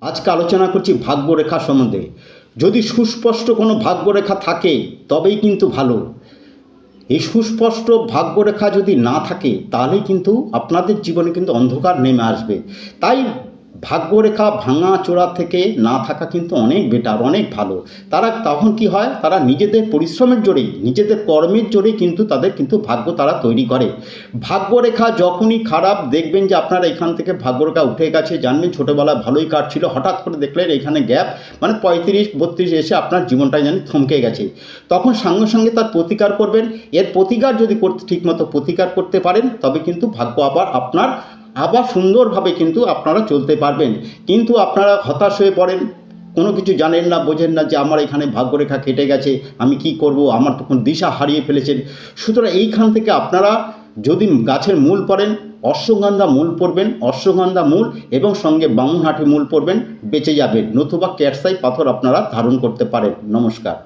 আজকে আলোচনা করছি ভাগ্যরেখা সম্বন্ধে। যদি সুস্পষ্ট কোনো ভাগ্যরেখা থাকে তবেই কিন্তু ভালো। এই সুস্পষ্ট ভাগ্যরেখা যদি না থাকে তাহলেই কিন্তু আপনাদের জীবনে কিন্তু অন্ধকার নেমে আসবে। তাই ভাগ্যরেখা ভাঙা চোরা থেকে না থাকা কিন্তু অনেক বেটার, অনেক ভালো। তারা তখন কি হয়, তারা নিজেদের পরিশ্রমের জোরেই, নিজেদের কর্মের জোরেই কিন্তু তাদের কিন্তু ভাগ্য তারা তৈরি করে। ভাগ্যরেখা যখনই খারাপ দেখবেন যে আপনার এখান থেকে ভাগ্যরেখা উঠে গেছে, জানবেন ছোটোবেলায় ভালোই কাটছিল, হঠাৎ করে দেখলেন এখানে গ্যাপ, মানে 35-32 এসে আপনার জীবনটাই জানি থমকে গেছে। তখন সঙ্গে সঙ্গে তার প্রতিকার করবেন। এর প্রতিকার যদি ঠিকমতো প্রতিকার করতে পারেন তবে কিন্তু ভাগ্য আবার সুন্দরভাবে কিন্তু আপনারা চলতে পারবেন। কিন্তু আপনারা হতাশ হয়ে পড়েন, কোনো কিছু জানেন না, বোঝেন না যে আমার এখানে ভাগ্যরেখা কেটে গেছে, আমি কি করব, আমার তখন দিশা হারিয়ে ফেলেছেন। সুতরাং এইখান থেকে আপনারা যদি গাছের মূল পড়েন, অশ্বগন্ধা মূল পড়বেন, অশ্বগন্ধা মূল এবং সঙ্গে বামুনহাটি মূল পড়বেন, বেঁচে যাবেন। নতুবা ক্যাটসাই পাথর আপনারা ধারণ করতে পারেন। নমস্কার।